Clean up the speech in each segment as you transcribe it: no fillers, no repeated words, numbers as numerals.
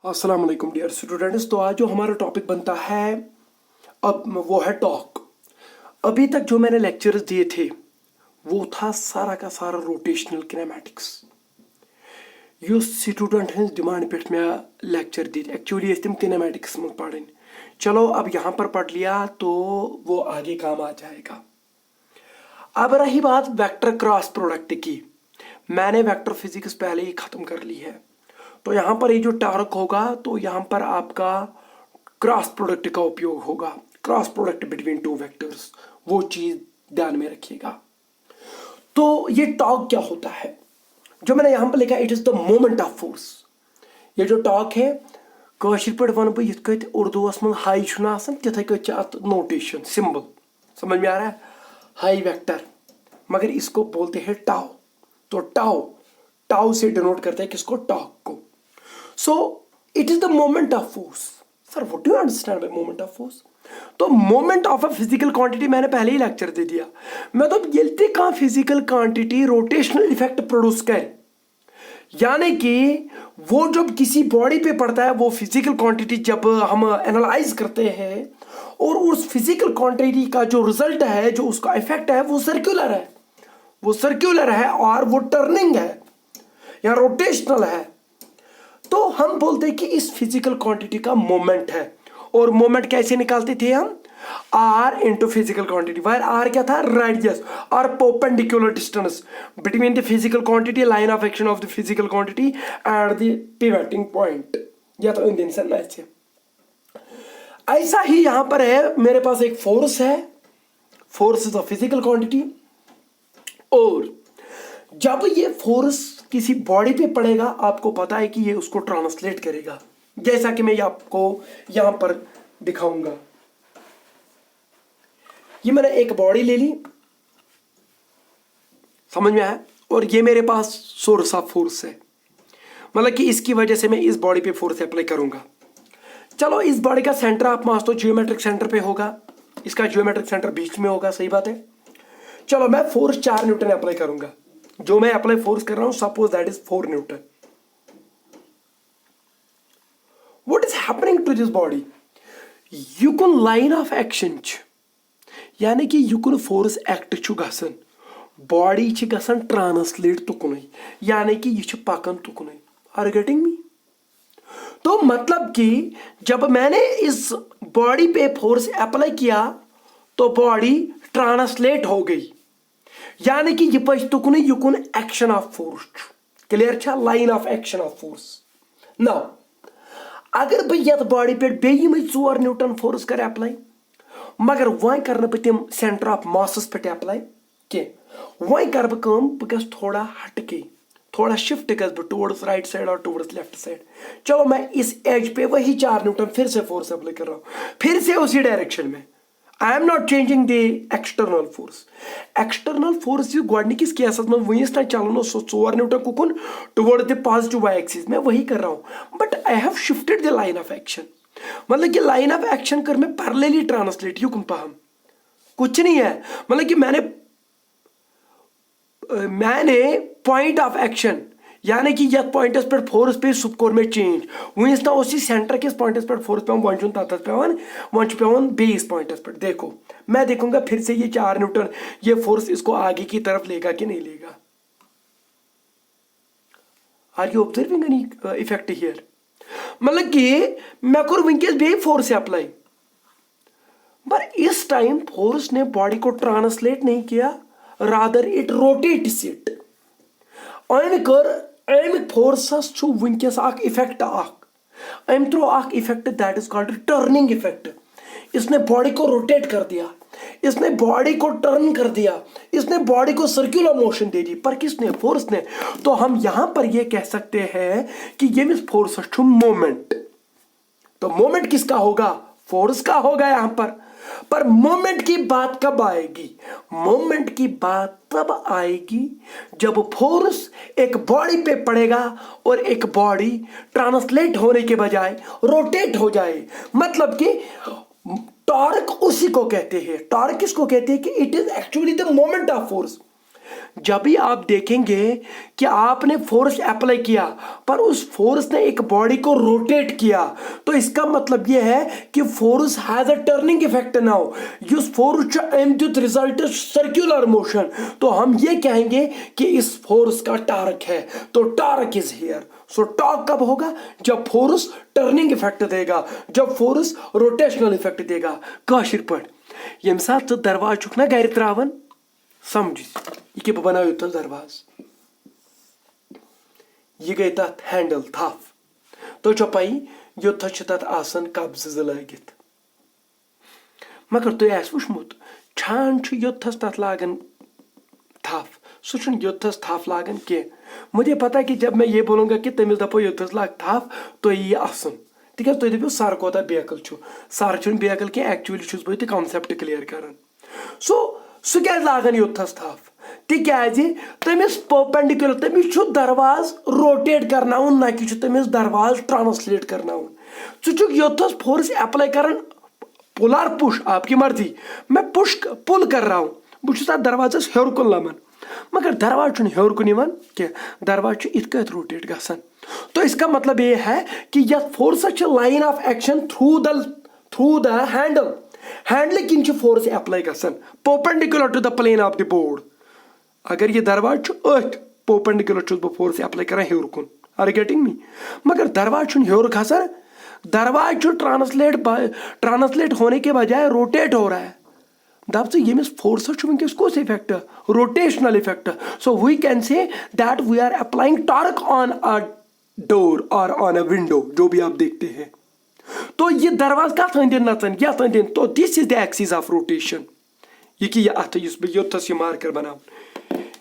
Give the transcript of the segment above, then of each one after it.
अस्सलाम वालेकुम dear students. तो आज जो हमारा टॉपिक बनता है अब वो है टॉक। अभी तक जो मैंने लेक्चर्स दिए थे वो था सारा का सारा रोटेशनल किनेमैटिक्स। युस स्टूडेंट हंस डिमांड पे मैं लेक्चर दी एक्चुअली तम किनेमैटिक्स में पढ़न। चलो अब यहाँ पर पढ़ लिया तो वो आगे काम आ जाएगा। अब रही बात वेक्टर क्रॉस प्रोडक्ट की, मैंने वेक्टर फिजिक्स पहले ही खत्म कर ली है। तो यहाँ पर ये जो टार्क होगा तो यहाँ पर आपका क्रॉस प्रोडक्ट का उपयोग होगा, cross product between two vectors, वो चीज ध्यान में रखिएगा। तो ये टॉर्क क्या होता है जो मैंने यहाँ पर लिखा, it is the moment of force. ये जो टॉर्क है कशिर पे वन बह ये उर्दू मन हाई तिथे कत नोटेशन सिंबल समझ में आ रहा है, हाई वेक्टर, मगर इसको बोलते हैं टाउ। तो टाउ टाउ से डिनोट करते हैं किसको, टॉर्क को। So it is the moment of force. Sir what do you understand by moment of force? तो moment of a physical quantity मैंने पहले ही लेक्चर दे दिया। मैं तो ये कहा physical quantity rotational effect produce करे, यानी कि वो जब किसी बॉडी पे पड़ता है वो फिजिकल क्वांटिटी जब हम एनालाइज करते हैं और उस फिजिकल क्वांटिटी का जो रिजल्ट है, जो उसका इफेक्ट है वो सर्कुलर है, वो सर्कुलर है और वो टर्निंग है या रोटेशनल है, तो हम बोलते हैं कि इस फिजिकल क्वांटिटी का मोमेंट है। और मोमेंट कैसे निकालते थे हम, R into physical quantity, wire R क्या था, रेडियस और perpendicular distance between the physical quantity, line of action of the physical quantity at the pivoting point, या तो इन दिन से ऐसे। ऐसा ही यहां पर है, मेरे पास एक फोर्स है, force is a physical quantity, और जब ये फोर्स किसी बॉडी पे पड़ेगा आपको पता है कि ये उसको ट्रांसलेट करेगा, जैसा कि मैं आपको यहां पर दिखाऊंगा। ये मैंने एक बॉडी ले ली, समझ में आया, और ये मेरे पास सोर्स ऑफ फोर्स है, मतलब कि इसकी वजह से मैं इस बॉडी पे फोर्स अप्लाई करूंगा। चलो इस बॉडी का सेंटर ऑफ मास तो जियोमेट्रिक सेंटर पे होगा, इसका जियोमेट्रिक सेंटर बीच में होगा, सही बात है। चलो मैं फोर्स 4 न्यूटन अप्लाई करूंगा, जो मैं अप्लाई फोर्स कर रहा हूं suppose that is 4 newton. What is happening to this body, युकन लाइन ऑफ एक्शन, यानी कि युकन फोर्स एक्ट छु गसन, बॉडी छि गसन ट्रांसलेट तुकुन, यानी कि ये पकन तुकुन। Are getting me? तो मतलब कि जब मैंने इस बॉडी पे फोर्स अप्लाई किया तो बॉडी ट्रांसलेट हो गई, यानी कि ये पच तुकुन युकुन एक्शन ऑफ फोर्स। क्लियर छा, line of action of force. Now अगर बह ये बॉडी पे बेयम 4 न्यूटन फोर्स कर अप्लाई, मगर वह कर तम सेंटर ऑफ मासस पे अप्लाई के, वह कर बह गस थोड़ा हटके, थोड़ा शिफ्ट गस बह टुवर्ड्स राइट साइड और टुवर्ड्स लेफ्ट साइड। चलो मैं इस एज पे वही 4 न्यूटन फिर से फोर्स अप्लाई कर रहा हूं, फिर से उसी डायरेक्शन में। I am not changing the external force. External force गोडनिकिस केसस में वहींस तान चलन 4 न्यूटन कुकुन toward the positive Y axis, मैं वही कर रहा हूं, but I have shifted the line of action. मतलब कि लाइन ऑफ एक्शन कर मैं पैरेलली ट्रांसलेट युकन पहम, कुछ नहीं है। मतलब कि मैंने पॉइंट ऑफ एक्शन, यानी कि यह पॉइंटस पे फोर्स पे सुप कोर में चेंज, वहीं ना उसी सेंटर किस पॉइंटस पे फोर्स पे वन चुन तथ पे वन बेस पॉइंटस पे। देखो मैं देखूंगा फिर से ये 4 न्यूटन ये फोर्स इसको आगे की तरफ लेगा कि नहीं लेगा। Are you observing any effect here? मतलब कि मैं कर वंकस बे फोर्स अप्लाई, पर इस टाइम फोर्स ने बॉडी को ट्रांसलेट नहीं किया, रादर इट रोटेट्स इट। अम कर अम फोर्सस छु वंकस अख इफेक्ट, अम थ्रो अख effect that is called turning effect. इसने बॉडी को रोटेट कर दिया, इसने बॉडी को टर्न कर दिया, इसने बॉडी को सर्कुलर मोशन दे दी, पर किसने, फोर्स ने। तो हम यहां पर यह कह सकते हैं कि ये फोर्स छु मोमेंट। तो मोमेंट किसका होगा, फोर्स का होगा यहां पर मोमेंट की बात कब आएगी, मोमेंट की बात तब आएगी जब फोर्स एक बॉडी पे पड़ेगा और एक बॉडी ट्रांसलेट होने के बजाय रोटेट हो जाए। मतलब कि टॉर्क उसी को कहते हैं, टॉर्क किसको कहते हैं कि it is actually the moment of force. जब भी आप देखेंगे कि आपने फोर्स अप्लाई किया पर उस फोर्स ने एक बॉडी को रोटेट किया, तो इसका मतलब यह है कि force has a turning effect now. इस फोर्स अमजुत रिजल्ट सर्कुलर मोशन, तो हम ये कहेंगे कि इस फोर्स का टार्क है, तो torque is here. So torque कब होगा? जब फोर्स टर्निंग इफेक्ट देगा, जब फोर्स रोटेशनल इफेक्ट देगा। काशिर पढ़ यम साथ दरवाज चुक ना गर त्रावन समझ ये बनाओ युत दरवाज, ये गई तथ हैंडल थफ, तो पाई युत तथ आसन कब्ज लगित, मगर तुह वुचमुत छान युथस तथ लागन थफ, सह युथस थफ लागन कह। मुझे पता है कि जब मैं ये बोलूंगा कि तमिल दपो युथस लाग थफ तो ये आसन तिक तुह दपो सर कोता बेकल सर बेकल कह, एक्चुअली बह कॉन्सेप्ट क्लियर कर। सह क्या लागन युथस थफ तिकाज तमिस परपेंडिकुलर तमिस दरवाज रोटेट करना ना कि तमिस दरवाज ट्रांसलेट करना। चुक योथस फोर्स अप्लाई कर पुल आर पुश आपकी मर्जी, मैं पुश पुल कर रहा हूँ, बहुत दरवाजस हेर कुन लमन, मगर दरवाज हेर कुन कह, दरवाज इत रोटेट गसान। तो इसका मतलब ये है कि यह force line of action through the handle, handle किन फोर्स अप्लाई गसान perpendicular to the plane of the board. अगर ये दरवाज परपेंडिकुलर बह फोर्स अप्लाई कर हेर कुन, आर गेटिंग मी, मगर दरवाज हेर खसान, दरवाज ट्रांसलेट होने के बजाय रोटेट हो रहा है। दप यमिस फोर्स वनकस कौस effect? Rotational effect. So we can say that we are applying torque on a door और ऑन अ विंडो, जो भी आप देखते हैं। तो ये दरवाज कत अंदर नचन यथ अंदर, तो this is the axis of rotation. ये कि अत योथस ये मार्कर बनाओ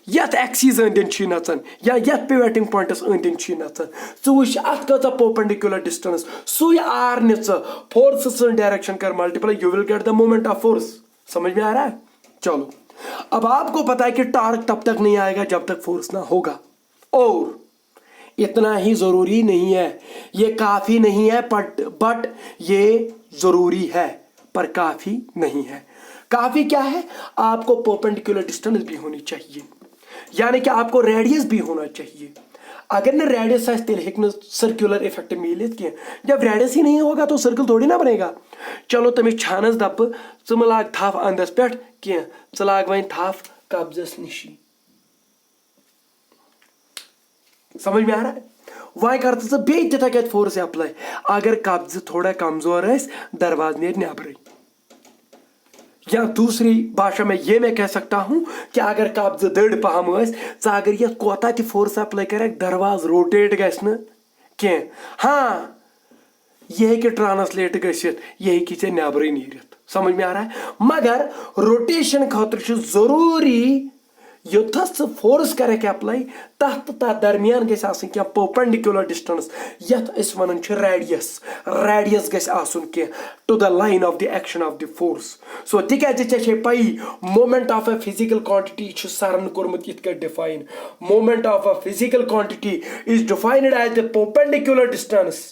यथ एक्सिस अंदर नचन या यथ पिवटिंग पॉइंटस अंदर नचन, वुच अत कचा परपेंडिकुलर डिस्टेंस, सुई आर नि फोर्स डायरेक्शन कर multiply, you will get the moment of force. समझ में आ रहा है? चलो अब आपको पता है कि टार्क तब तक नहीं आएगा जब तक फोर्स ना होगा, और इतना ही जरूरी नहीं है, ये काफी नहीं है, बट ये जरूरी है पर काफी नहीं है। काफी क्या है? आपको परपेंडिकुलर डिस्टेंस भी होनी चाहिए, यानी कि आपको रेडियस भी होना चाहिए। अगर न रेडियस तेल हे सर्कुलर इफेक्ट मिलित कह, जब रेडियस ही नहीं होगा तो सर्कल थोड़ी ना बनेगा। चलो तमिस छानस दप च लाग थफ अंदस पे कह, च लाग वन थफ कब्जस निशी। समझ में आ रहा है? वह कर तिथा फोर्स अप्लाई, अगर कब्ज थोड़ा कमजोर है दरवाज नेर नबर, या दूसरी भाषा में ये मैं कह सकता हूं कि अगर कब्ज दड़ पहम अगर ये कोता ति फोर्स अप्लाई कर दरवाज रोटेट गि कह, हाँ यह कि ट्रांसलेट गसित यह कि चे नबर नीरित। समझ में आ रहा है? मगर रोटेशन खतर जरूरी योथस फोर्स कर अप्लाई तथ दरमियान गि परपेंडिकुलर डिस्टेंस यथ वन रेडियस, रेडियस गि to the line of the action of the force. So तिकाजे पई moment of a physical quantity सरन कोर्मुत इत define, moment of a physical quantity is defined as the perpendicular distance,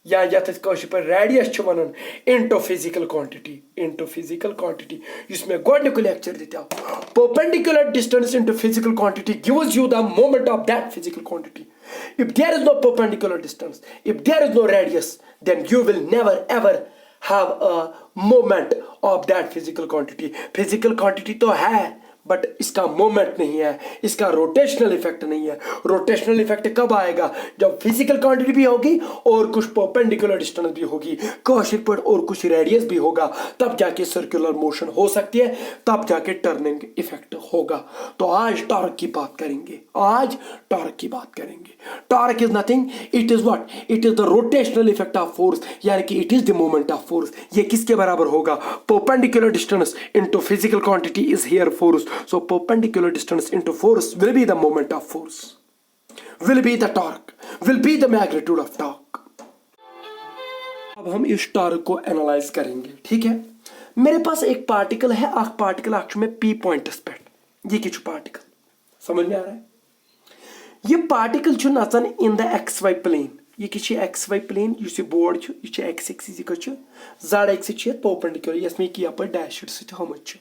या यथ पर रेडियस वन इनटू फिजिकल क्वांटिटी इस में गोडनिक लेक्चर दिता। Perpendicular distance into physical quantity gives you the moment of that physical quantity. If there is no perpendicular distance, if there is no radius, then you will never ever have a moment of that physical quantity. Physical quantity तो है but इसका moment नहीं है, इसका rotational effect नहीं है। Rotational effect कब आएगा? जब फिजिकल क्वांटिटी भी होगी और कुछ परपेंडिकुलर डिस्टेंस भी होगी, कौशिक पर और कुछ रेडियस भी होगा, तब जाके सर्कुलर मोशन हो सकती है, तब जाके टर्निंग इफेक्ट होगा। तो आज टॉर्क की बात करेंगे, आज टॉर्क की बात करेंगे। Torque is nothing, it is what? It is the rotational effect of force, यानी कि it is the moment of force. ये किसके बराबर होगा? Perpendicular distance into physical quantity is here force. So perpendicular distance into force will be the moment of force, will be the torque, will be the magnitude of torque. अब हम इस torque को analyse करेंगे, ठीक है? मेरे पास एक particle है, अख पार्टिकल अक्ष में पी पॉइंटस पे, ये किछ पार्टिकल समझ में आ रहा है? ये पार्टिकल छु नचन in the X Y plane, ये किछ एक्स वाई प्लेन इस बोर्ड छु, ये X axis Z axis perpendicular, इसमें की पर डैश सिट हमत छु।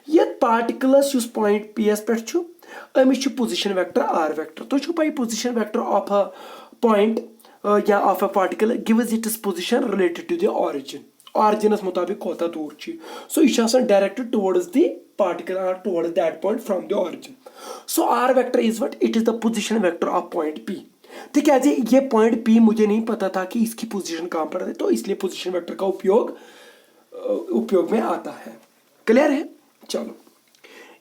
ये पार्टिकलस युस पॉइंट पी एस पे अमिस पोजिशन वेक्टर आर वेक्टर तो पाई position vector of a point या of a particle gives its position related to the origin ऑरिजिनस मुताबिक कोता दूर सो यह directed towards the particle or towards that point from the origin. So r vector is what? It is the position vector of point P. ठीक है जी, ये point P मुझे नहीं पता था कि इसकी पोजीशन कहाँ पर है, तो इसलिए पोजीशन वेक्टर का उपयोग में आता है। क्लियर है? चलो,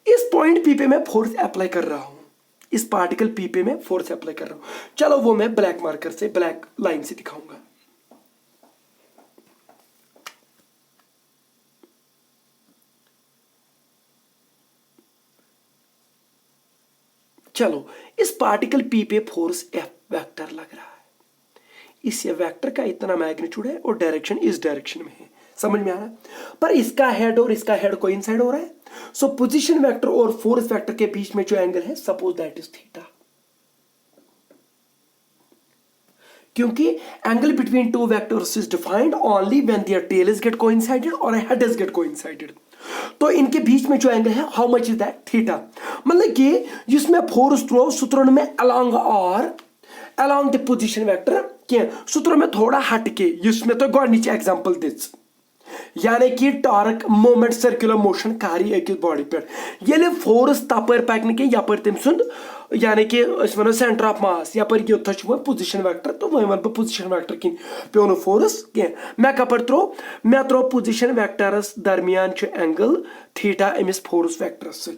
इस पॉइंट P पे मैं फोर्स अप्लाई कर रहा हूँ, इस पार्टिकल P पे मैं फोर्स अप्लाई कर रहा हूँ। चलो वो मैं ब्लैक मार्कर से, ब्लैक लाइन से दिखाऊंगा। चलो, इस पार्टिकल P पे फोर्स F वेक्टर लग रहा है, इस वेक्टर का इतना मैग्नीट्यूड है और डायरेक्शन इस डायरेक्शन में है, समझ में आ रहा है? पर इसका हेड और इसका हेड कोइंसाइड हो रहा है। सो पोजीशन वेक्टर और फोर्स वेक्टर के बीच में जो एंगल है, सपोज दैट इज थीटा, क्योंकि angle between two vectors is defined only when their tail is get coincided और हेड इज गेट कोइंसाइडेड। तो इनके बीच में जो एंगल है, how much is that? Theta. मतलब कि जिसमें फोर्स थ्रो सूत्र में अलोंग और अलोंग द पोजीशन वेक्टर के सूत्र में थोड़ा हटके, इसमें तो गॉडनिच एग्जांपल दिस, यानी कि टॉर्क मोमेंट सर्कुलर मोशन कारी एक बॉडी पे ये फोर्स तपर पकने के यपर तम सुंद, यानी कि वो सेंटर ऑफ मास यपर ये पोजीशन वेक्टर, तो वह वन पोजीशन वेक्टर कि पे नो फोर्स कह मैं कपर त्रो, मैं त्रो पोजीशन वेक्टरस दरमियान एंगल थीटा अमिस फोर्स वेक्टरस।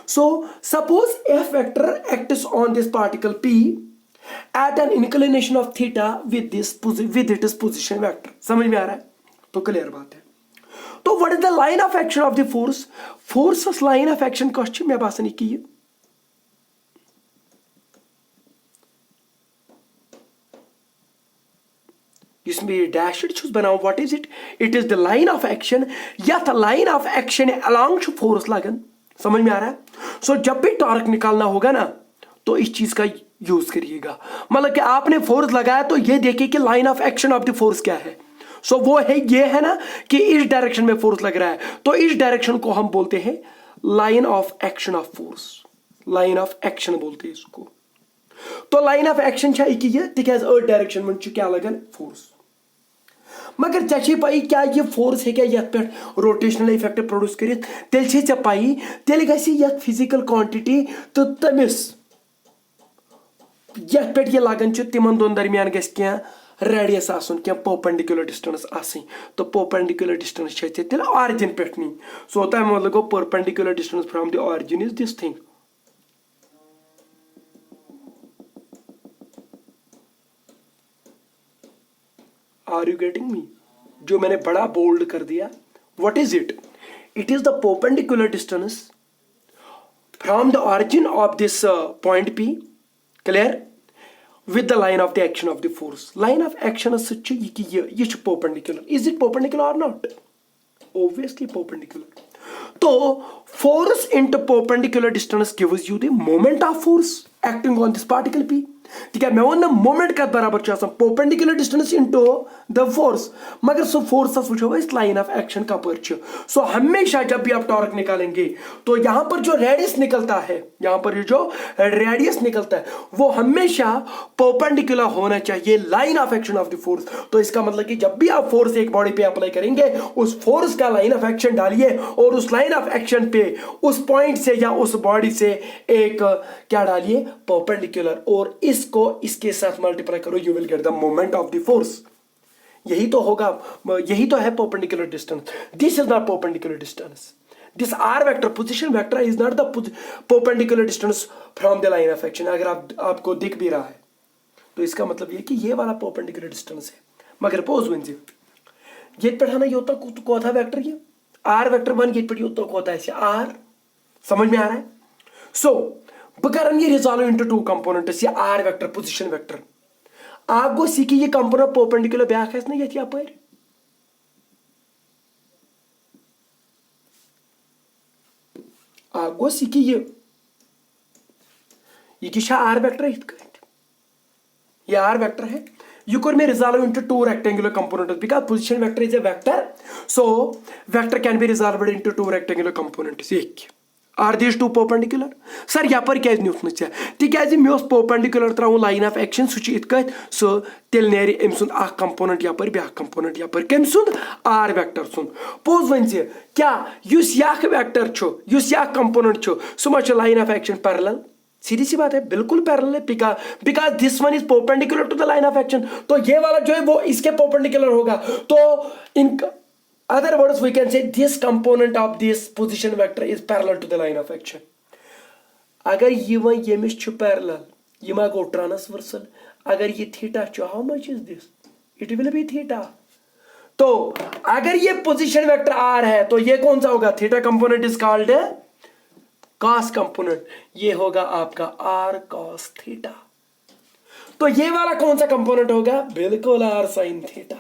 So suppose F vector acts on this particle P at an inclination of theta with its position vector। समझ में आ रहा है? तो क्लियर बात है। तो what is the line of action of the force? Force's line of action कौन मैं बात नहीं की, इसमें डैशड छुस बनाओ, what is it? It is the line of action, यथ line of action along छु फोर्स लगन। समझ में आ रहा है? सो जब भी टॉर्क निकालना होगा ना, तो इस चीज का यूज करिएगा। मतलब कि आपने फोर्स लगाया तो ये देखिए कि line of action of the force क्या है। सो वो है, ये है ना कि इस डायरेक्शन में फोर्स लग रहा है, तो इस डायरेक्शन को हम बोलते हैं line of action of force, line of action बोलते हैं इसको। तो लाइन ऑफ एक्शन कि ये तिकाज डायरेक्शन में क्या लगन फोर्स, मगर चे पाई क्या ये फोर्स है क्या यथ पे रोटेशनल इफेक्ट प्रोड्यूस कर, तेल चे पाई तेल गि फिजिकल क्वांटिटी तो तमिस यथ पे ये लगन तिमन दोन दरमियान क्या रेडियस आसन क्या परपेंडिकुलर डिस्टेंस आसन, तो परपेंडिकुलर डिस्टेंस तेल ऑरिजिन पे नी। सो तम मतलब गो perpendicular distance from the origin is this thing. Are you getting me? जो मैंने बड़ा बोल्ड कर दिया, what is it? It is the perpendicular distance from the origin of this point P, clear, with the line of the action of the force. Line of action is such ये perpendicular. Is it perpendicular or not? Obviously perpendicular. तो force into perpendicular distance gives you the moment of force acting on this particle P। ठीक है, मैं one moment का बराबर perpendicular distance into the force, मगर so force वो इस line of action का पर। सो हमेशा जब भी आप टॉर्क निकालेंगे तो यहां पर जो रेडियस निकलता है, यहां पर जो रेडियस निकलता है वो हमेशा परपेंडिकुलर होना चाहिए line of action of the force. तो इसका मतलब कि जब भी आप फोर्स एक बॉडी पे अप्लाई करेंगे, उस फोर्स का लाइन ऑफ एक्शन डालिए और उस लाइन ऑफ एक्शन पे उस पॉइंट से या उस बॉडी से एक क्या डालिए, परपेंडिकुलर, और इसको इसके साथ मल्टीप्लाई करो, you will get the moment of the force. यही तो होगा, यही तो है perpendicular distance. This is not perpendicular distance, this r vector position vector is not the perpendicular distance from the line of action. अगर आपको दिख भी रहा है तो इसका मतलब ये कि ये वाला परपेंडिकुलर डिस्टेंस है, मगर पोज वन ये पे योता कोथा वेक्टर ये आर वेक्टर वन ये पे योता कोथा है आर। समझ में आ रहा है? सो बह कर ये रिजॉल्व इनटू टू कंपोनेंट्स, ये आर वेक्टर पोजीशन वेक्टर आप गो सी कि ये कंपोनेंट परपेंडिकुलर ब्याख ना ये यपर, आप गो सी कि ये आर वेक्टर, ये आर वेक्टर है, you could may resolve into two rectangular components because position vector is a vector, so vector can be resolved into two rectangular components. Are these two perpendicular? Sir, yapar kya is nutnu cha? Tikazi me os perpendicular traun line of action such it kat so tel neri emsund a component yapar be a component yapar kemsund r vector sund. Pose vanse kya yus yak vector chu yus yak component chu so much line of action parallel. सीधी सी बात है, बिल्कुल parallel है because this one is perpendicular to the line of action. तो ये वाला जो है वो इसके परपेंडिकुलर होगा. तो in other words we can say this component of this position vector is parallel to the line of action. अगर ये मिस छु पैरेलल ये मा गो ट्रांसवर्सल. अगर ये थीटा छु how much is this? It will B theta. तो अगर ये पोजीशन वेक्टर आर है तो ये कौन सा होगा? Theta component is called cos component. ये होगा आपका आर कॉस थीटा. तो ये वाला कौन सा कंपोनेंट होगा? बिल्कुल R sine theta.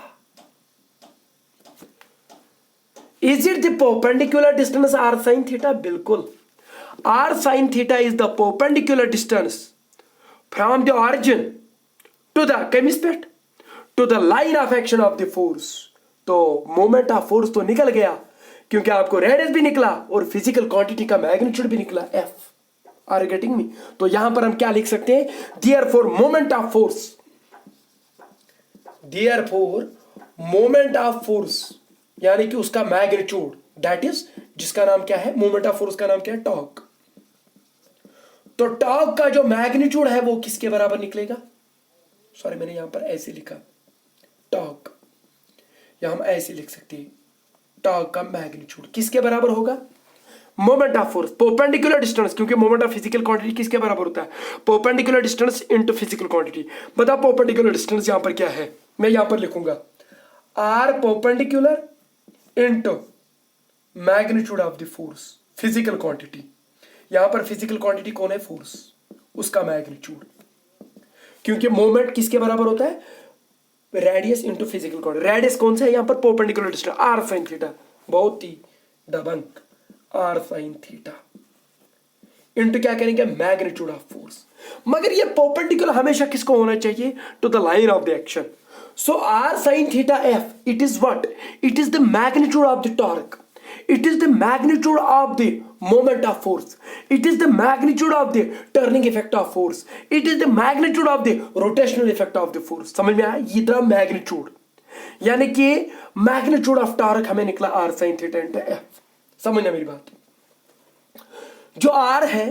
Is it the perpendicular distance are sine theta? बिल्कुल. R sine theta is the perpendicular distance from the origin to the केमिस्पेट to the line of action of the force. तो moment of force तो निकल गया क्योंकि आपको radius भी निकला और फिजिकल क्वांटिटी का मैग्नीट्यूड भी निकला F. Are you getting me? तो यहां पर हम क्या लिख सकते हैं? Therefore moment of force, therefore moment of force यानी कि उसका मैग्नीट्यूड दैट इज जिसका नाम क्या है? मोमेंट ऑफ फोर्स का नाम क्या है? टॉर्क. तो टॉर्क का जो मैग्नीट्यूड है वो किसके बराबर निकलेगा? सॉरी मैंने यहां पर ऐसे लिखा टॉर्क, या हम ऐसे लिख सकते हैं टॉर्क का मैग्नीट्यूड किसके बराबर होगा? Moment of force perpendicular distance, क्योंकि मोमेंट ऑफ फिजिकल क्वांटिटी किसके बराबर होता है? Perpendicular distance into physical quantity. बताओ परपेंडिकुलर डिस्टेंस यहां पर क्या है? मैं यहां पर लिखूंगा r perpendicular into magnitude of the force physical quantity. यहां पर फिजिकल क्वांटिटी कौन है? फोर्स, उसका मैग्नीट्यूड. क्योंकि मोमेंट किसके बराबर होता है? Radius into physical quantity. Radius कौन सा है यहां पर? Perpendicular distance are sine theta. बहुत ही दबंग. आर साइन थीटा इंटू क्या करेंगे? Magnitude of force. मगर ये परपेंडिकुलर हमेशा किसको होना चाहिए? To the line of the action. So r sine theta F it is what? It is the magnitude of the torque. It is the magnitude of the moment of force. It is the magnitude of the turning effect of force. It is the magnitude of the rotational effect of the force. समझ में आया? ये था magnitude, यानी कि magnitude of torque हमें निकला r sine theta into F. समझना मेरी बात? जो आर है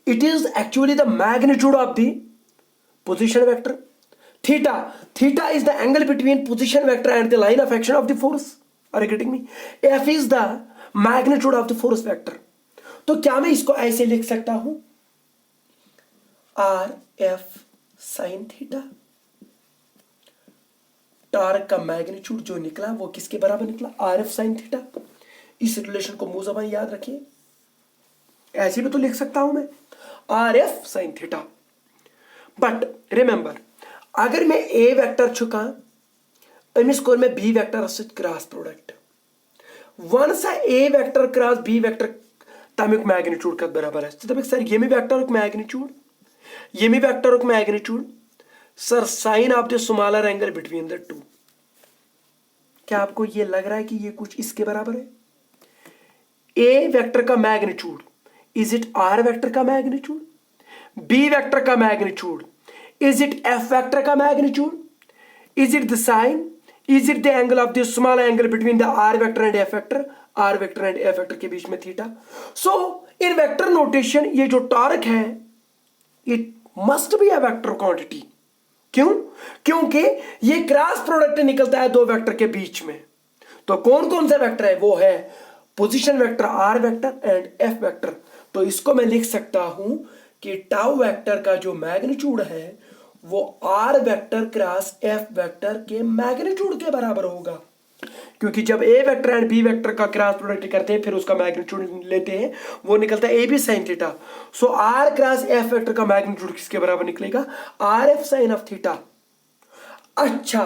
it is actually the magnitude of the position vector. Theta is the angle between position vector and the line of action of the force. Are you getting me? F is the magnitude of the force vector. तो क्या मैं इसको ऐसे लिख सकता हूं? Are F sine theta. Torque का magnitude जो निकला वो किसके बराबर निकला? Are F sine theta. इस रिलेशन को मुंह ज़बान याद रखिए. ऐसे भी तो लिख सकता हूं मैं R F sine theta. But remember अगर मैं ए वेक्टर चुका अमिस कोर में बी वेक्टर क्रॉस प्रोडक्ट वन सा A vector cross B vector तमिक मैग्नीट्यूड का बराबर है. तमिक सर ये मी वेक्टर मैग्नीट्यूड ये मी vector magnitude sir sine of the smaller angle between the two. क्या आपको ये लग रहा है कि ये कुछ इसके बराबर है? ए वेक्टर का magnitude is it R vector का मैग्नीट्यूड? बी वेक्टर का magnitude is it F vector का magnitude? Is it the sine? Is it the angle of the small angle between the r vector and f vector? r vector and f vector के बीच में theta. So in vector notation ये जो torque है it must be a vector quantity. क्यों? क्योंकि ये cross product निकलता है दो वेक्टर के बीच में. तो कौन कौन सा वेक्टर है? वो है position vector r vector and f vector. तो इसको मैं लिख सकता हूं कि टाउ वेक्टर का जो मैग्नीट्यूड है वो r vector cross F vector के मैग्नीट्यूड के बराबर होगा. क्योंकि जब A vector and B vector का क्रॉस प्रोडक्ट करते हैं फिर उसका मैग्नीट्यूड लेते हैं वो निकलता है A B sine theta. So r cross F vector का मैग्नीट्यूड किसके बराबर निकलेगा? R F sine of theta. अच्छा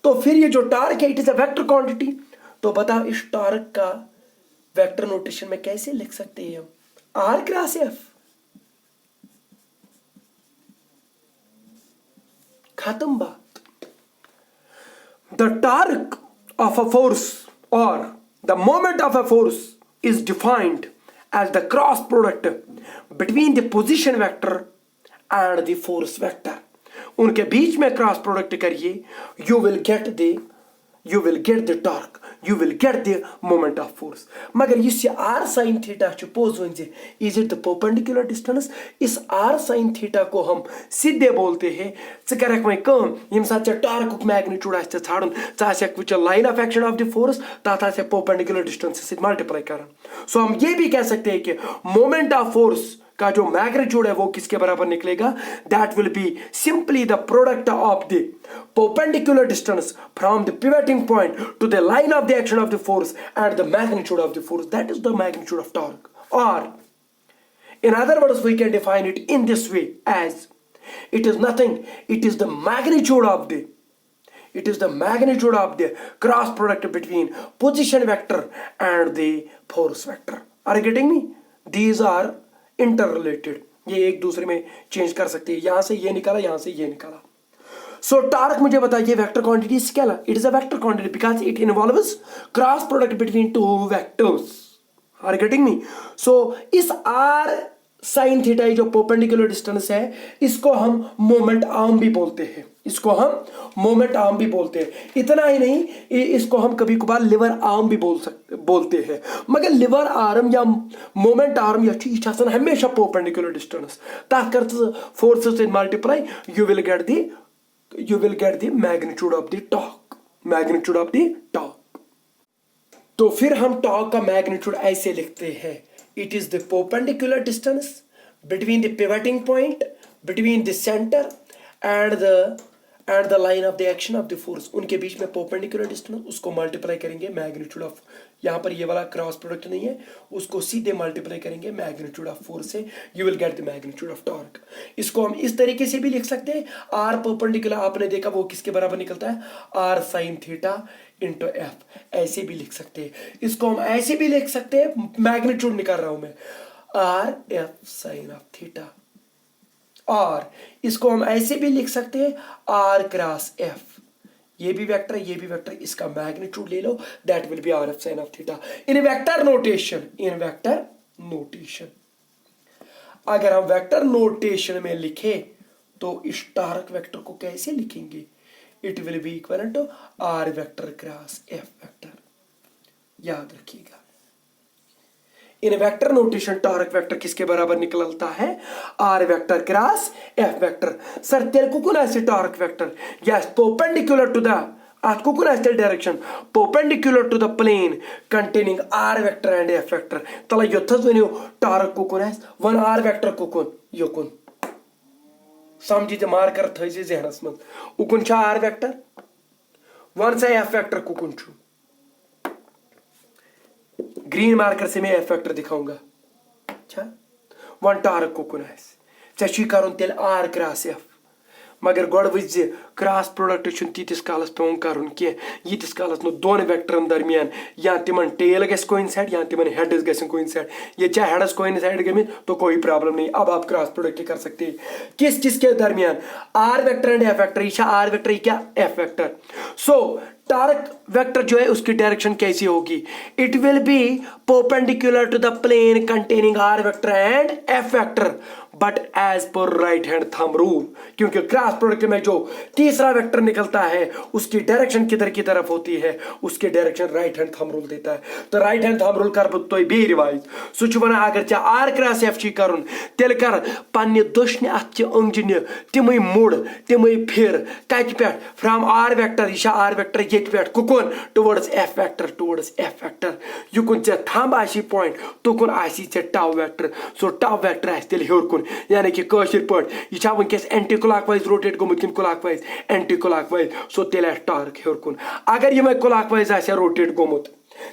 तो फिर ये जो टॉर्क है it is a vector quantity. तो बताओ इस टॉर्क का वेक्टर नोटेशन में कैसे लिख सकते हैं हम? R cross F. खत्म बात. The torque of a force or the moment of a force is defined as the cross product between the position vector and the force vector. उनके बीच में क्रॉस प्रोडक्ट करिए, you will get the torque, you will get the moment of force. मगर इस r sin theta pose one से is it the perpendicular distance? इस r sin theta को हम सीधे बोलते हैं च करक वही कम यम साथ टॉर्क मैग्नीट्यूड आसे छाड़न चाहे कुछ line of action of the force तथा से perpendicular distance से मल्टीप्लाई करन. सो हम ये भी कह सकते हैं कि मोमेंट ऑफ फोर्स का जो मैग्नीट्यूड है वो किसके बराबर निकलेगा? That will be simply the product of the perpendicular distance from the pivoting point to the line of the action of the force and the magnitude of the force. That is the magnitude of torque. Or in other words, we can define it in this way as it is nothing, it is the magnitude of the cross product between position vector and the force vector. Are you getting me? These are interrelated. ये एक दूसरे में change कर सकते हैं. यहां से ये निकाला, यहां से ये निकाला. सो टॉर्क मुझे बताइए vector quantity scalar. It is a vector quantity because it involves cross product between two vectors. Are getting me? So इस आर साइन थीटा जो परपेंडिकुलर डिस्टेंस है इसको हम मोमेंट आर्म भी बोलते हैं. इतना ही नहीं, इसको हम कभी कभार लिवर आर्म भी बोलते हैं. मगर लिवर आर्म या मोमेंट आर्म यह हमेशा परपेंडिकुलर डिस्टेंस तथ कर forces in multiply you will get the magnitude of the torque. तो फिर हम टॉर्क का मैग्नीट्यूड ऐसे लिखते हैं. It is the perpendicular distance between the pivoting point, between the center and the line of the action of the force. उनके बीच में perpendicular distance उसको मल्टीप्लाई करेंगे magnitude of, यहाँ पर ये वाला क्रॉस प्रोडक्ट नहीं है, उसको सीधे मल्टीप्लाई करेंगे magnitude of force से, you will get the magnitude of torque. इसको हम इस तरीके से भी लिख सकते हैं. R perpendicular आपने देखा वो किसके बराबर निकलता है? R sin theta into F. ऐसे भी लिख सकते हैं. इसको हम ऐसे भी लिख सकते हैं, मैग्नीट्यूड निकाल रहा हूं मैं, R F sine of theta. और इसको हम ऐसे भी लिख सकते हैं आर क्रॉस एफ. ये भी वेक्टर, ये भी वेक्टर, इसका मैग्नीट्यूड ले लो, that will be R F sine of theta in vector notation. अगर हम वेक्टर नोटेशन में लिखे तो इस टॉर्क वेक्टर को कैसे लिखेंगे? It will be equivalent to R vector cross F vector. याद रखिएगा. इन वेक्टर नोटेशन टॉर्क वेक्टर किसके बराबर निकलता है? R vector cross F vector. Sir तेरे को कौन ऐसे torque vector? Yes, perpendicular to the आपको कौन ऐसे direction? Perpendicular to the plane containing R vector and F vector. तला योथस वनियो टॉर्क को कौन है? वन R vector को कौन? यो कौन? समझिए मार्कर थैसे जहनस मत. उकुन छा आर वेक्टर, वन से एफ वेक्टर कुकुन छु. ग्रीन मार्कर से मैं एफ वेक्टर दिखाऊंगा. अच्छा, वन टारक कुकुन है चशी करुन तेल आर क्रॉस एफ. मगर गोड़ वज क्रॉस प्रोडक्ट छु तीतिस कालस पेवन करुन के यीतिस कालस नो दोन वेक्टरन दरमियान या तिमन टेल गस कोइंसाइड या तिमन हेड गस कोइंसाइड. ये चाहे हेडस कोइंसाइड गमित तो कोई प्रॉब्लम नहीं. अब आप क्रॉस प्रोडक्ट कर सकते हैं किस के दरमियान? R vector and F vector. ये आर वेक्टर, क्या F vector. So torque vector जो है उसकी डायरेक्शन कैसी होगी? It will be perpendicular to the plane containing r vector and F vector but as per right hand thumb rule. क्योंकि cross product में जो तीसरा वेक्टर निकलता है उसकी डायरेक्शन किधर की तरफ होती है? उसकी direction right hand thumb rule देता है. तो राइट हैंड थंब रूल कर तो बे रिवाइज सु वन अगर चे आर क्रॉस एफ कर तेल कर पन्ने दोशने अथ अंजन तिम मुड़ तिम फिर कत पे फ्रॉम आर वेक्टर. यह आर वेक्टर ये पे कुकुन टुवर्ड्स एफ वेक्टर. युकुन चे थंब आसी पॉइंट तुकुन आसी चे टव वेक्टर. सो टव वेक्टर आस तेल हेर कुन, यानी कि कशिर पट यह वनकस एंटी क्लॉकवाइज रोटेट गोमुत कि क्लॉकवाइज एंटी क्लॉकवाइज. सो तेल टॉर्क हेर कुन. अगर यह क्लॉकवाइज आसे रोटेट गोमुत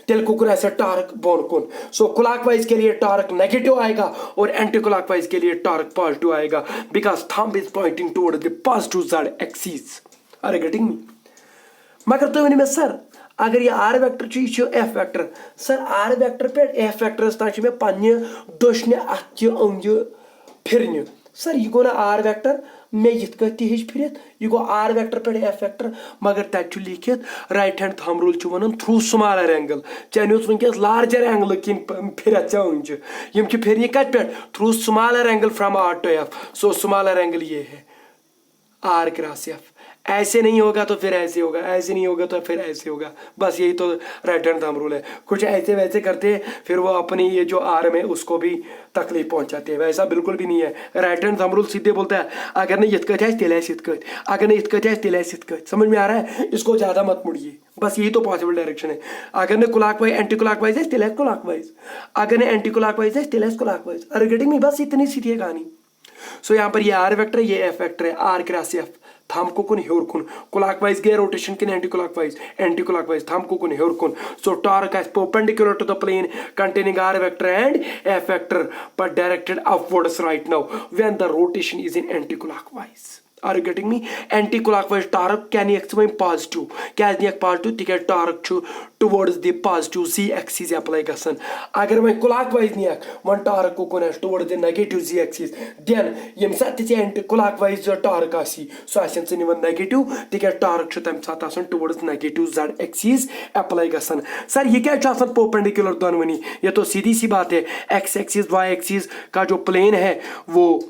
तेल कुकुन आसे टॉर्क बोन कुन. सो क्लॉकवाइज के लिए टॉर्क नेगेटिव आएगा और एंटी क्लॉकवाइज के लिए टॉर्क पॉजिटिव आएगा because thumb is pointing toward the positive z axis. Are you getting me? मगर तो वन सर अगर यह r vector F vector. Sir r vector पे एफ वेक्टर तान में पन्ने दोशने अथ अंज फिरन सर यह गो ना आर वेक्टर मे यिथ कति हिच फिरित यह गो आर वेक्टर पे एफ वेक्टर मगर तत लिखित right hand thumb rule one through smaller angle चाहे वनकस लार्जर एंगल किन फिर यम फिर कत पे through smaller angle from r to F so smaller angle ये है आर क्रॉस एफ ऐसे नहीं होगा तो फिर ऐसे होगा ऐसे नहीं होगा तो फिर ऐसे होगा बस यही तो राइट हैंड थंब रूल है कुछ ऐसे वैसे करते फिर वो अपनी ये जो आर्म है उसको भी तकलीफ पहुंचाते हैं वैसा बिल्कुल भी नहीं है राइट हैंड थंब रूल सीधे बोलता है अगर नहीं यिथ कत तेल यिथ कत अगर नहीं यिथ कत तेल यिथ कत समझ में आ रहा है इसको ज़्यादा मत मुड़िए बस यही तो पॉसिबल डायरेक्शन है अगर ने क्लॉकवाइज एंटी क्लॉकवाइज है तेल क्लॉकवाइज अगर ने एंटी क्लॉकवाइज है तेल क्लॉकवाइज आर गेटिंग मी बस इतनी सीधी है कहानी सो यहाँ पर ये आर वेक्टर है ये एफ वेक्टर है आर क्रॉस एफ थंब को कुन हेर कुन क्लॉकवाइज गए रोटेशन किन एंटी क्लॉकवाइज थंब को कुन हेर कुन सो torque is perpendicular to the plane containing r vector and f vector but directed upwards right now when the rotation is in anti-clockwise. Are you getting me? Anti-clockwise torque can explain positive. क्या नहीं positive? ठीक है torque छु towards the positive z axis apply गसन. अगर मैं clockwise नहीं आक, one torque को कोने towards the negative z axis. Then यम साथ ते anti-clockwise जो torque आसी, so आसन से निवन negative, ठीक है torque छु तम साथ आसन towards negative z axis apply गसन. सर ये क्या आसन perpendicular दोनों ये तो सीधी सी बात है. X axis y axis का जो plane है वो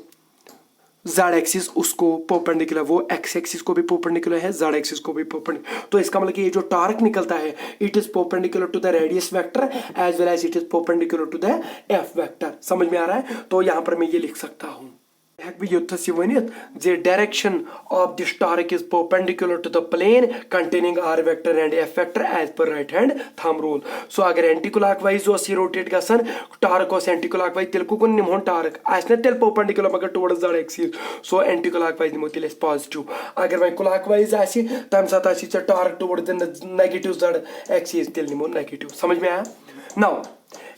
z एक्सिस उसको परपेंडिकुलर वो x एक्सिस को भी परपेंडिकुलर है z एक्सिस को भी परपेंडिकुलर तो इसका मतलब कि ये जो टार्क निकलता है it is perpendicular to the radius vector as well as it is perpendicular to the f vector समझ में आ रहा है तो यहाँ पर मैं ये लिख सकता हूँ direction of this torque is perpendicular to the plane containing r vector and f vector as per right hand thumb rule. So अगर anti-clockwise जो सी rotate गसन torque और anti-clockwise तिल को कुन निमोन torque आसने तिल perpendicular मगर towards the axis so anti-clockwise निमो तिल positive अगर वही clockwise आसी तम साथ आसी च torque towards the negative z axis तिल निमो negative समझ में आया. Now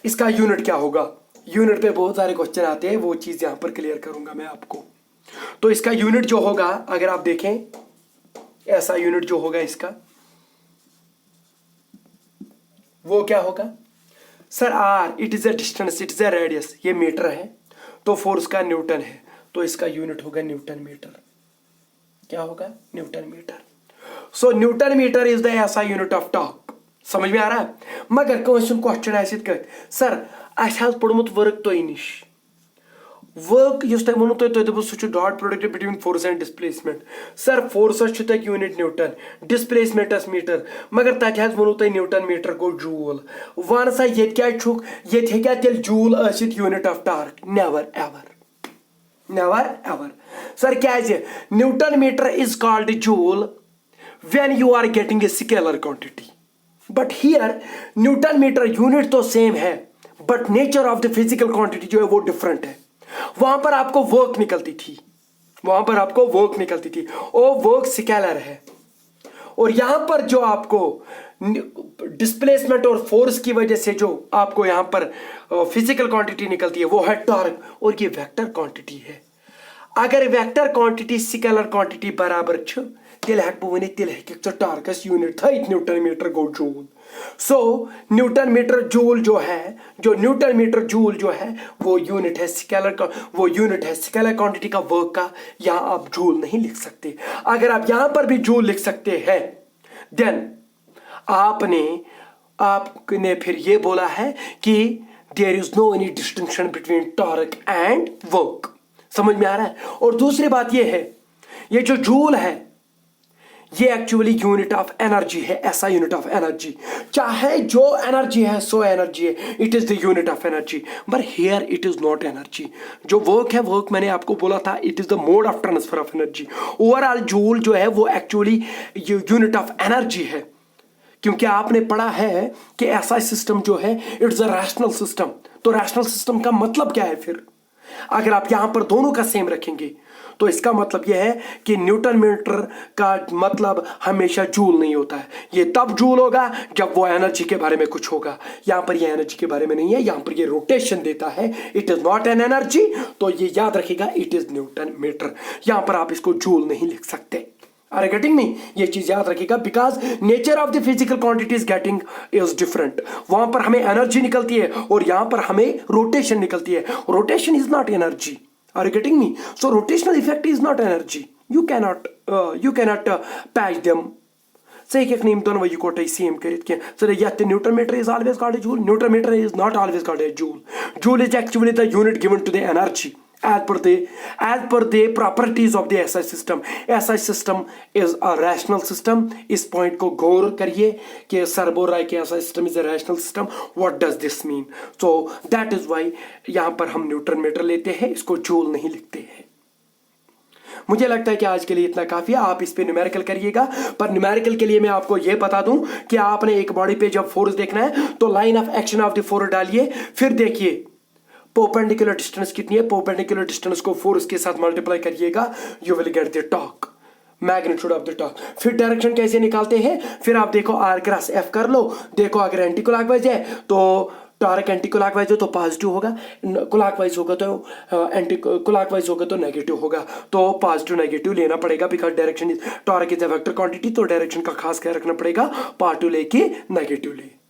इसका यूनिट क्या होगा यूनिट पे बहुत सारे क्वेश्चन आते हैं वो चीज यहां पर क्लियर करूंगा मैं आपको. तो इसका यूनिट जो होगा अगर आप देखें ऐसा यूनिट जो होगा इसका वो क्या होगा sir r it is a distance it is a radius ये मीटर है तो फोर्स का न्यूटन है तो इसका यूनिट होगा न्यूटन मीटर. क्या होगा newton metre. So newton metre is the ऐसा यूनिट ऑफ टॉर्क समझ में आ रहा है. मगर क्वेश्चन ऐसे कर सर अस पढ़मुत वर्क तो निश वर्क वो तुम सह dot product between force and displacement sir फोर्सस यूनिट न्यूटन डिस्प्लेसमेंटस मीटर मगर तथ वो तुम न्यूटन मीटर गो जूल वन सा ये क्या तेल joule unit of torque never ever sir क्या newton metre is called joule when you are getting a scalar quantity but here newton metre unit तो सेम है but nature of the physical quantity जो है वो different है. वहां पर आपको वर्क निकलती थी और वर्क स्केलर है और यहां पर जो आपको डिस्प्लेसमेंट और फोर्स की वजह से जो आपको यहां पर फिजिकल क्वांटिटी निकलती है वो है टॉर्क और ये वेक्टर क्वांटिटी है. अगर वेक्टर क्वांटिटी स्केलर क्वांटिटी बराबर छ तेल हेक बह तेल हेक टॉर्कस यूनिट था न्यूटन मीटर गो जूल. सो न्यूटन मीटर जूल जो है वो यूनिट है स्केलर क्वांटिटी का वर्क का. यहां आप जूल नहीं लिख सकते. अगर आप यहां पर भी जूल लिख सकते हैं देन आपने फिर ये बोला है कि there is no any distinction between torque and work. समझ में आ रहा है. और दूसरी बात ये है ये जो जूल है ये एक्चुअली यूनिट ऑफ एनर्जी है. ऐसा यूनिट ऑफ एनर्जी चाहे जो एनर्जी है सो एनर्जी है it is the unit of energy but here it is not energy. जो वर्क है वर्क मैंने आपको बोला था it is the mode of transfer of energy. Overall joule जो है वो एक्चुअली यूनिट ऑफ एनर्जी है क्योंकि आपने पढ़ा है कि ऐसा सिस्टम जो है इट्स अ रैशनल सिस्टम. तो रैशनल सिस्टम का मतलब क्या है फिर अगर आप यहां पर दोनों का सेम रखेंगे तो इसका मतलब यह है कि न्यूटन मीटर का मतलब हमेशा जूल नहीं होता है. ये तब जूल होगा जब वो एनर्जी के बारे में कुछ होगा. यहां पर ये एनर्जी के बारे में नहीं है यहां पर ये रोटेशन देता है it is not an energy. तो ये याद रखिएगा इट इज न्यूटन मीटर. यहां पर आप इसको जूल नहीं लिख सकते. Are getting me. ये चीज याद रखिएगा because nature of the physical quantity is getting is different. वहां पर हमें एनर्जी निकलती है और यहां पर हमें रोटेशन निकलती है. Rotation is not energy. Are you getting me? So rotational effect is not energy. You cannot patch them. Say कि नेम दोनों वही कोटे सेम करित के so yet Newton meter is always called a joule. Newton meter is not always called a joule. Joule is actually the unit given to the energy as per the properties of the SI system. SI system is a rational system. इस point को गौर करिए कि Serbo राय के SI system is a rational system. What does this mean? So that is why यहाँ पर हम Newton metre लेते हैं, इसको जूल नहीं लिखते हैं। मुझे लगता है कि आज के लिए इतना काफी है। आप इस पे न्यूमेरिकल करिएगा, पर न्यूमेरिकल के लिए मैं आपको यह बता दूं कि आपने एक बॉडी पे जब फोर्स देखना है तो line of action of the force डालिए, फिर देखिए परपेंडिकुलर डिस्टेंस कितनी है, परपेंडिकुलर डिस्टेंस को फोर्स के साथ मल्टीप्लाई करिएगा, you will get the torque, magnitude of the torque. फिर डायरेक्शन कैसे निकालते हैं, फिर आप देखो आर क्रॉस एफ कर लो, देखो अगर एंटी क्लॉकवाइज है तो टॉर्क एंटी क्लॉकवाइज हो तो पॉजिटिव होगा, क्लॉकवाइज होगा तो एंटी क्लॉकवाइज होगा तो नेगेटिव होगा। तो पॉजिटिव नेगेटिव लेना पड़ेगा because direction is torque is a vector quantity, तो डायरेक्शन का खास ख्याल रखना पड़ेगा, पॉजिटिव लेके नेगेटिव ले।